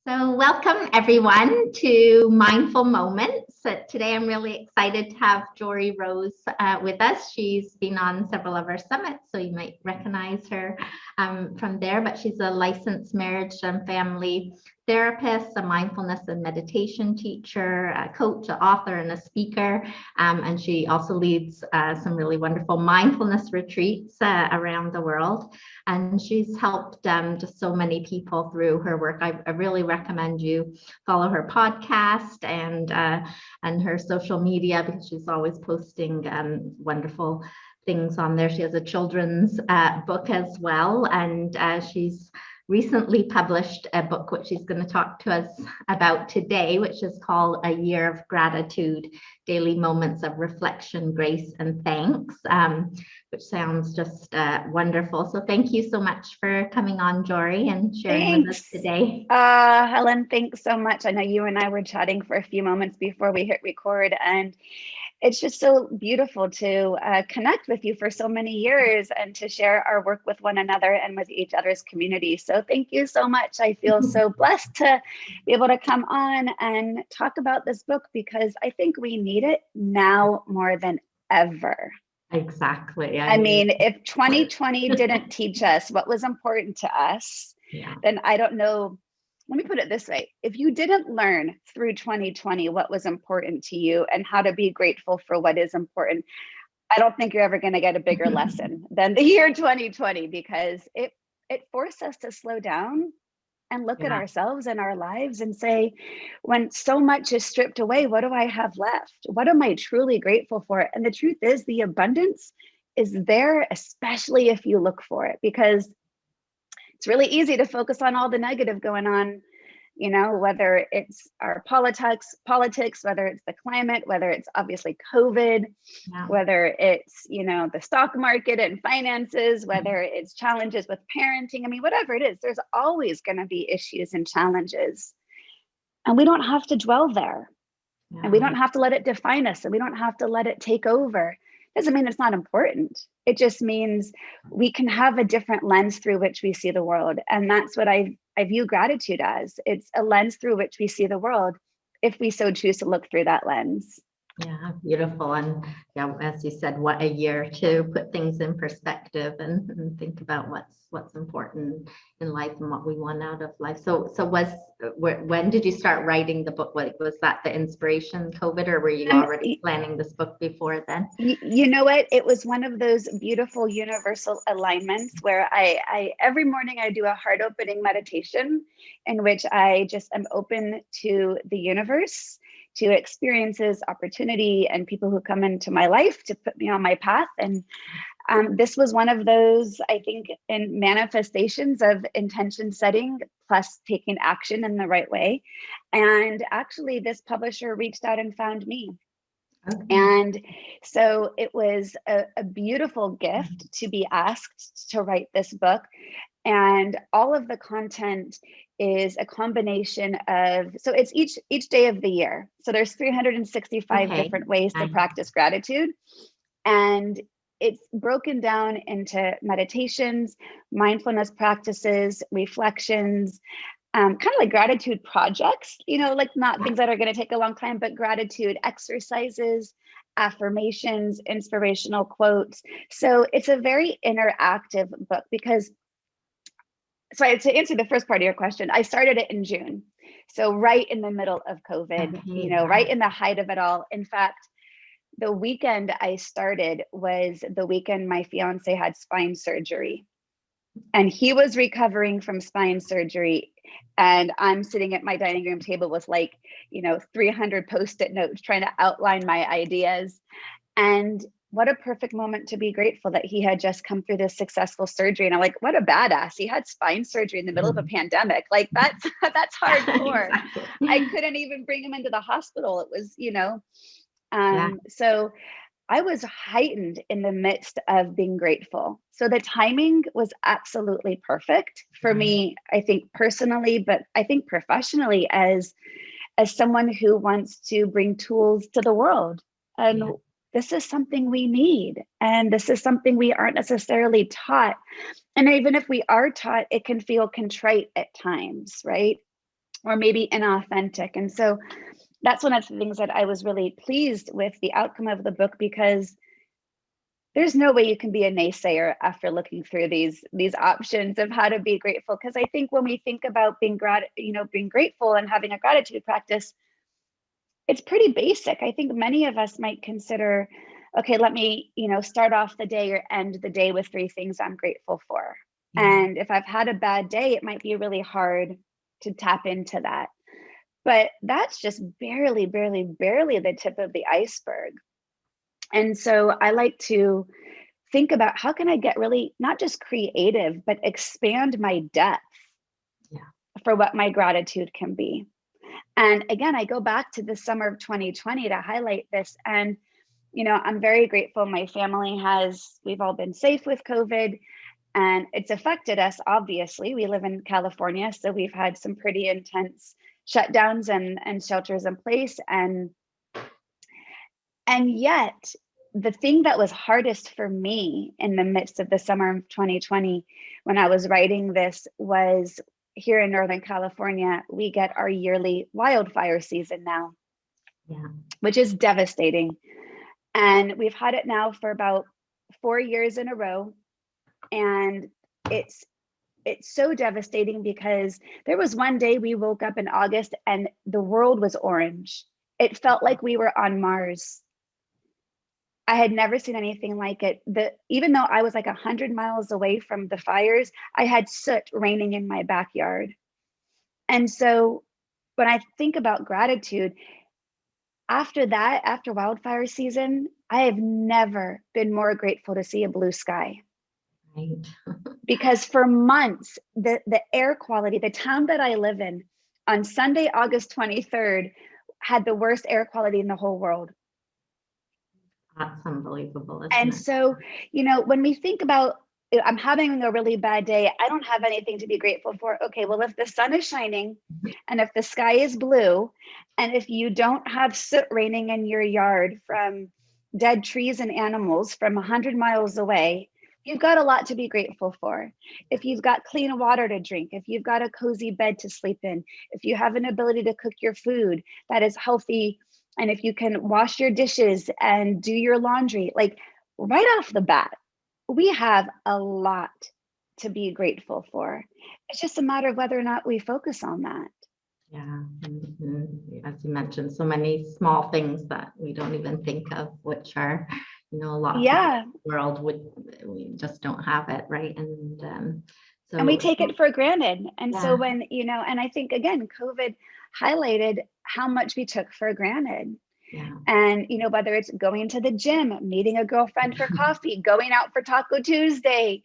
So welcome everyone to Mindful Moments. Today I'm really excited to have Joree Rose with us. She's been on several of our summits, so you might recognize her from there, but she's a licensed marriage and family therapist, a mindfulness and meditation teacher, a coach, an author, and a speaker. And she also leads some really wonderful mindfulness retreats around the world. And she's helped just so many people through her work. I really recommend you follow her podcast and her social media, because she's always posting wonderful things on there. She has a children's book as well, and she's recently published a book which she's going to talk to us about today, which is called A Year of Gratitude, Daily Moments of Reflection, Grace, and Thanks, which sounds just wonderful. So thank you so much for coming on, Joree, and sharing with us today. Helen, thanks so much. I know you and I were chatting for a few moments before we hit record, and it's just so beautiful to connect with you for so many years and to share our work with one another and with each other's community. So thank you so much. I feel so blessed to be able to come on and talk about this book, because I think we need it now more than ever. Exactly. I mean, if 2020 didn't teach us what was important to us, then I don't know. Let me put it this way. If you didn't learn through 2020 what was important to you and how to be grateful for what is important, I don't think you're ever going to get a bigger lesson than the year 2020, because it forced us to slow down and look at ourselves and our lives and say, when so much is stripped away, what do I have left? What am I truly grateful for? And the truth is, the abundance is there, especially if you look for it, because it's really easy to focus on all the negative going on, you know, whether it's our politics, whether it's the climate, whether it's obviously COVID, whether it's, you know, the stock market and finances, whether it's challenges with parenting. I mean, whatever it is, there's always going to be issues and challenges. And we don't have to dwell there. And we don't have to let it define us. And we don't have to let it take over. Doesn't mean it's not important. It just means we can have a different lens through which we see the world. And that's what I view gratitude as. It's a lens through which we see the world, if we so choose to look through that lens. Yeah, beautiful. And as you said, what a year to put things in perspective and think about what's important in life and what we want out of life. So when did you start writing the book? Was that the inspiration, COVID, or were you already planning this book before then? You know what? It was one of those beautiful universal alignments where I every morning I do a heart opening meditation in which I just am open to the universe, to experiences, opportunity, and people who come into my life to put me on my path. And this was one of those, I think, in manifestations of intention setting plus taking action in the right way. And actually, this publisher reached out and found me. Okay. And so it was a beautiful gift to be asked to write this book. And all of the content is a combination of, so it's each day of the year. So there's 365 different ways to practice gratitude. And it's broken down into meditations, mindfulness practices, reflections, kind of like gratitude projects, you know, like not things that are going to take a long time, but gratitude exercises, affirmations, inspirational quotes. So it's a very interactive book because, so to answer the first part of your question, I started it in June. So right in the middle of COVID, you know, right in the height of it all. In fact, the weekend I started was the weekend my fiance had spine surgery. And he was recovering from spine surgery. And I'm sitting at my dining room table with 300 Post-it notes trying to outline my ideas. And what a perfect moment to be grateful that he had just come through this successful surgery. And I'm like, what a badass. He had spine surgery in the middle of a pandemic. Like that's hardcore. Exactly. I couldn't even bring him into the hospital. It was, so I was heightened in the midst of being grateful. So the timing was absolutely perfect for me, I think personally, but I think professionally as someone who wants to bring tools to the world. And this is something we need. And this is something we aren't necessarily taught. And even if we are taught, it can feel contrite at times, right? or maybe inauthentic. And so that's one of the things that I was really pleased with the outcome of the book, because there's no way you can be a naysayer after looking through these options of how to be grateful. Because I think when we think about being grateful and having a gratitude practice, it's pretty basic. I think many of us might consider, okay, let me, start off the day or end the day with 3 things I'm grateful for. And if I've had a bad day, it might be really hard to tap into that. But that's just barely the tip of the iceberg. And so I like to think about, how can I get really not just creative, but expand my depth for what my gratitude can be. And again, I go back to the summer of 2020 to highlight this. And, I'm very grateful. My family we've all been safe with COVID, and it's affected us. Obviously, we live in California, so we've had some pretty intense shutdowns and shelters in place. And yet, the thing that was hardest for me in the midst of the summer of 2020, when I was writing this, was here in Northern California, we get our yearly wildfire season now, which is devastating. And we've had it now for about 4 years in a row. And it's so devastating because there was one day we woke up in August and the world was orange. It felt like we were on Mars. I had never seen anything like it. Even though I was like 100 miles away from the fires, I had soot raining in my backyard. And so when I think about gratitude, after wildfire season, I have never been more grateful to see a blue sky. Right. Because for months, the air quality, the town that I live in, on Sunday, August 23rd, had the worst air quality in the whole world. That's unbelievable. And so, when we think about, I'm having a really bad day, I don't have anything to be grateful for. Okay, well, if the sun is shining and if the sky is blue, and if you don't have soot raining in your yard from dead trees and animals from 100 miles away, you've got a lot to be grateful for. If you've got clean water to drink, if you've got a cozy bed to sleep in, if you have an ability to cook your food that is healthy, and if you can wash your dishes and do your laundry, like right off the bat, we have a lot to be grateful for. It's just a matter of whether or not we focus on that. Yeah. As you mentioned, so many small things that we don't even think of, which are, a lot of people in the world we just don't have it, right? And we take it for granted. And so when, and I think again, COVID highlighted how much we took for granted. And, whether it's going to the gym, meeting a girlfriend for coffee, going out for Taco Tuesday,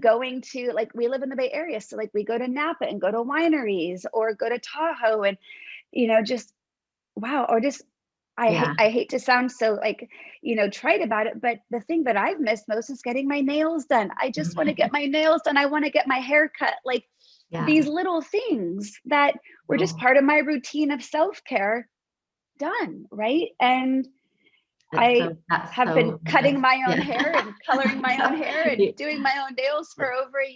going to, like, we live in the Bay Area. So like we go to Napa and go to wineries or go to Tahoe and, just, wow. Or just, I hate to sound so like, trite about it, but the thing that I've missed most is getting my nails done. I just want to get my nails done. I want to get my hair cut. Like these little things that were just part of my routine of self-care done, right? And I have been cutting my own hair and coloring my own hair and doing my own nails for over a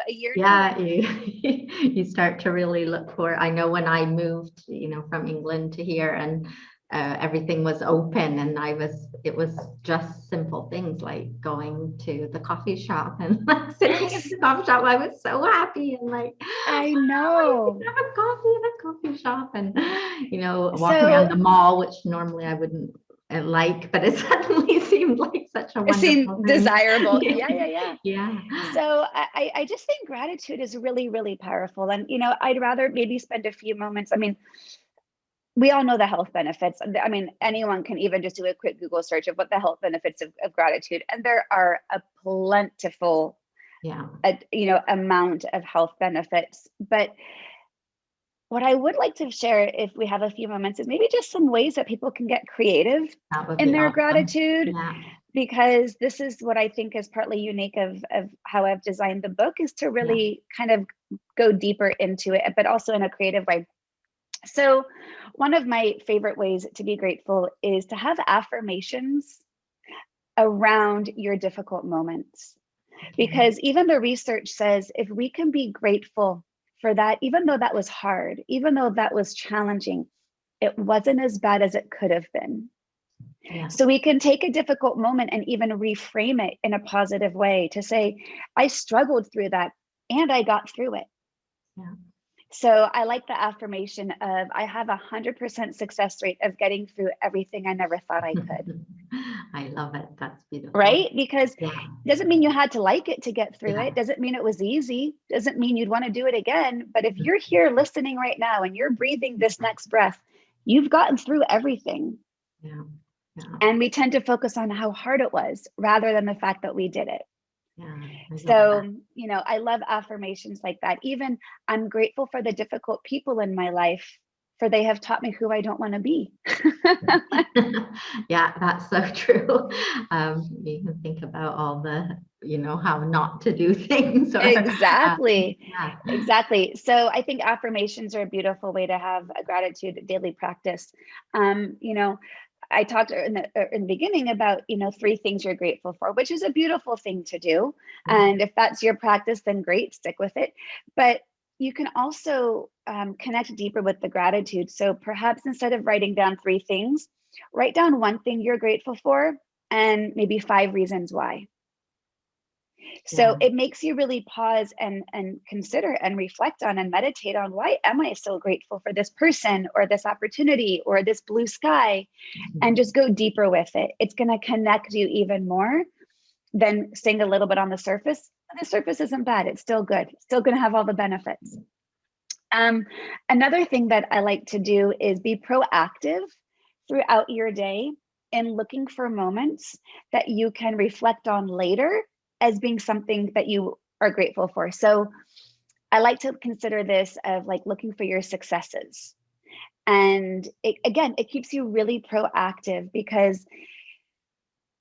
year. Yeah, you start to really look for. I know when I moved, from England to here, and everything was open, and it was just simple things like going to the coffee shop and sitting in the coffee shop. I was so happy and like, I know, have a coffee in a coffee shop, and walking around the mall, which normally I wouldn't like, but it suddenly seemed like such a wonderful thing. Desirable. Yeah. So I just think gratitude is really, really powerful. And I'd rather maybe spend a few moments. I mean, we all know the health benefits. I mean, anyone can even just do a quick Google search of what the health benefits of gratitude. And there are a plentiful, amount of health benefits. But what I would like to share, if we have a few moments, is maybe just some ways that people can get creative in their gratitude. Because this is what I think is partly unique of how I've designed the book, is to really kind of go deeper into it, but also in a creative way. So one of my favorite ways to be grateful is to have affirmations around your difficult moments. Because even the research says, if we can be grateful for that, even though that was hard, even though that was challenging, it wasn't as bad as it could have been. Yeah. So we can take a difficult moment and even reframe it in a positive way to say, I struggled through that and I got through it. Yeah. So I like the affirmation of, I have 100% success rate of getting through everything I never thought I could. I love it. That's beautiful. Right? Because Yeah. it doesn't mean you had to like it to get through Yeah. it. Doesn't mean it was easy. Doesn't mean you'd want to do it again. But if you're here listening right now and you're breathing this next breath, you've gotten through everything. Yeah. Yeah. And we tend to focus on how hard it was rather than the fact that we did it. Yeah. So, you know, I love affirmations like that. Even I'm grateful for the difficult people in my life, for they have taught me who I don't want to be. Yeah, that's so true. You can think about all the, you know, how not to do things. Or, Exactly. Yeah. Exactly. So I think affirmations are a beautiful way to have a gratitude daily practice. You know, I talked in the beginning about, you know, 3 things you're grateful for, which is a beautiful thing to do. And if that's your practice, then great, stick with it. But you can also connect deeper with the gratitude. So perhaps instead of writing down 3 things, write down 1 thing you're grateful for and maybe 5 reasons why. So it makes you really pause and consider and reflect on and meditate on, why am I so grateful for this person or this opportunity or this blue sky, and just go deeper with it. It's going to connect you even more than staying a little bit on the surface. The surface isn't bad. It's still good. It's still going to have all the benefits. Another thing that I like to do is be proactive throughout your day in looking for moments that you can reflect on later as being something that you are grateful for. So I like to consider this of like looking for your successes. And it keeps you really proactive, because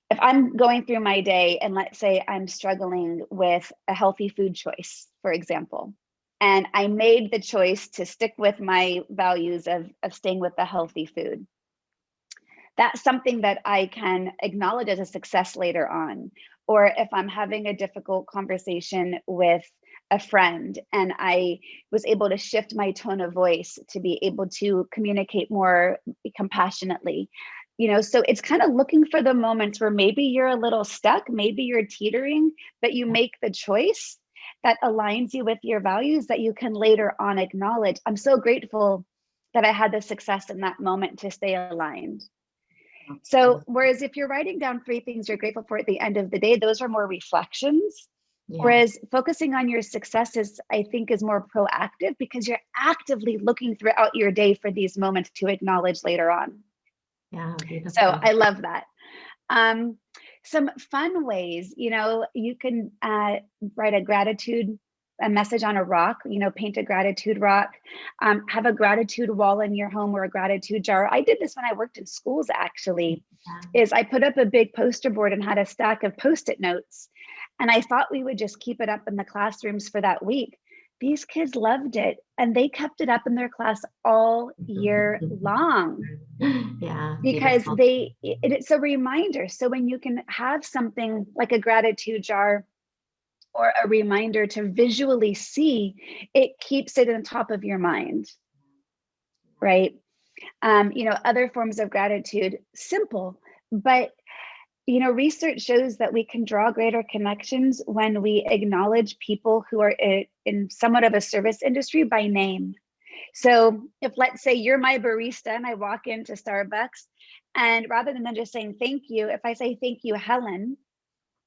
if I'm going through my day and let's say I'm struggling with a healthy food choice, for example, and I made the choice to stick with my values of staying with the healthy food, that's something that I can acknowledge as a success later on. Or if I'm having a difficult conversation with a friend and I was able to shift my tone of voice to be able to communicate more compassionately, you know, so it's kind of looking for the moments where maybe you're a little stuck, maybe you're teetering, but you make the choice that aligns you with your values that you can later on acknowledge. I'm so grateful that I had the success in that moment to stay aligned. So whereas if you're writing down 3 things you're grateful for at the end of the day, those are more reflections. Yeah. Whereas focusing on your successes, I think, is more proactive, because you're actively looking throughout your day for these moments to acknowledge later on. Yeah, beautiful. So I love that. Some fun ways, you know, you can write a message on a rock, you know, paint a gratitude rock, have a gratitude wall in your home or a gratitude jar. I did this when I worked in schools, actually, is I put up a big poster board and had a stack of Post-it notes. And I thought we would just keep it up in the classrooms for that week. These kids loved it, and they kept it up in their class all year long. Yeah, because it's a reminder. So when you can have something like a gratitude jar or a reminder to visually see, it keeps it on top of your mind, right? You know, other forms of gratitude, simple, but you know, research shows that we can draw greater connections when we acknowledge people who are in somewhat of a service industry by name. So if, let's say, you're my barista and I walk into Starbucks, and rather than just saying thank you, if I say thank you, Helen,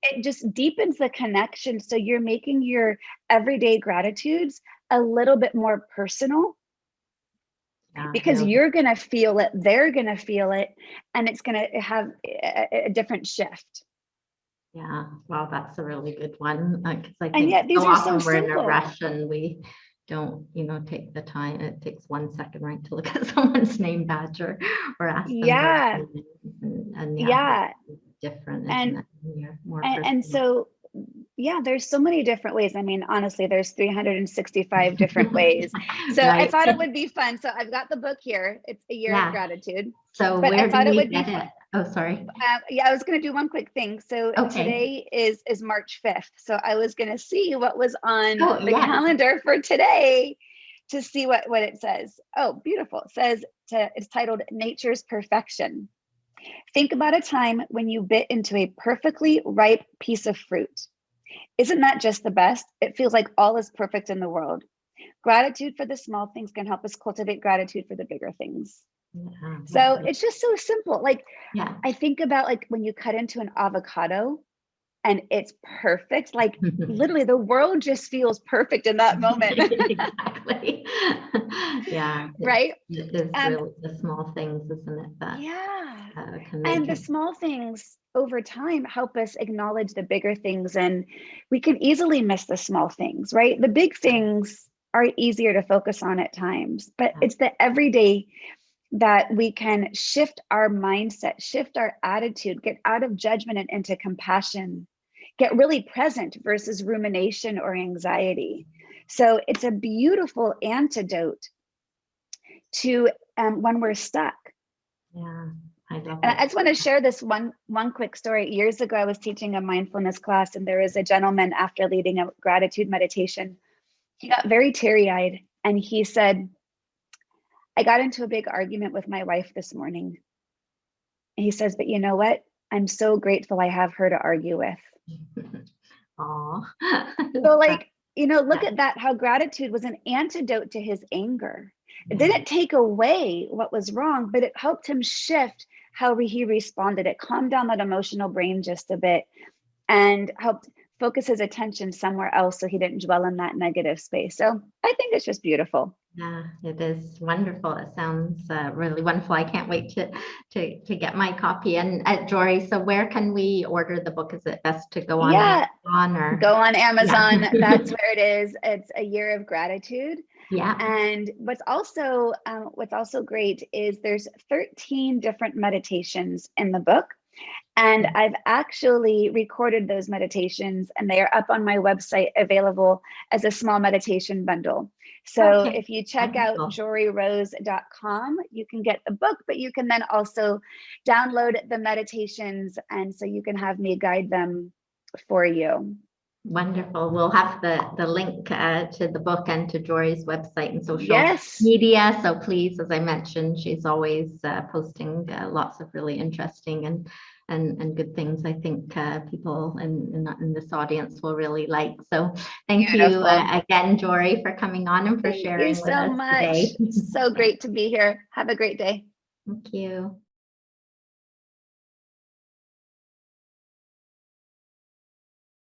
it just deepens the connection. So you're making your everyday gratitudes a little bit more personal, because you're going to feel it, they're going to feel it, and it's going to have a different shift. Yeah, well, that's a really good one. Because I think and yet these are so often we're simple. in a rush and we don't, you know, take the time. It takes 1 second, right, to look at someone's name badge or ask them. Yeah. And different, isn't it? More and so, yeah, there's so many different ways. I mean, honestly, there's 365 different ways. So right. I thought it would be fun. So I've got the book here. It's A Year of Gratitude. So but where do we get it? Oh, sorry. Yeah, I was going to do one quick thing. So Okay. today is March 5th. So I was going to see what was on the Yes. calendar for today to see what it says. Oh, beautiful. It says it's titled Nature's Perfection. Think about a time when you bit into a perfectly ripe piece of fruit. Isn't that just the best? It feels like all is perfect in the world. Gratitude for the small things can help us cultivate gratitude for the bigger things. Yeah. So it's just so simple. Like, Yeah. I think about like when you cut into an avocado and it's perfect, like literally the world just feels perfect in that moment. Exactly. Yeah. Right? It is really the small things, isn't it? That Yeah. can And make the it. small things over time help us acknowledge the bigger things. And we can easily miss the small things, right? The big things are easier to focus on at times, but it's the everyday that we can shift our mindset, shift our attitude, get out of judgment and into compassion, get really present versus rumination or anxiety. So it's a beautiful antidote to when we're stuck. Yeah, I love And it. I just want to share this one quick story. Years ago, I was teaching a mindfulness class, and there was a gentleman after leading a gratitude meditation. He got very teary-eyed, and he said, I got into a big argument with my wife this morning. He says, but you know what? I'm so grateful I have her to argue with. Oh, So like, look at that, how gratitude was an antidote to his anger. It didn't take away what was wrong, but it helped him shift how he responded. It calmed down that emotional brain just a bit and helped focus his attention somewhere else so he didn't dwell in that negative space. So I think it's just beautiful. Yeah, it is wonderful. It sounds really wonderful. I can't wait to get my copy. And Joree, so where can we order the book? Is it best to go on Amazon or go on Amazon? Yeah. That's where it is. It's A Year of Gratitude. Yeah. And what's also great is there's 13 different meditations in the book. And I've actually recorded those meditations and they are up on my website, available as a small meditation bundle. So if you check out joreerose.com, you can get the book, but you can then also download the meditations. And so you can have me guide them for you. Wonderful. We'll have the link to the book and to Joree's website and social media. So please, as I mentioned, she's always posting lots of really interesting and good things. I think people in this audience will really like. So thank you again, Joree, for coming on and for sharing with us today. So great to be here. Have a great day. Thank you.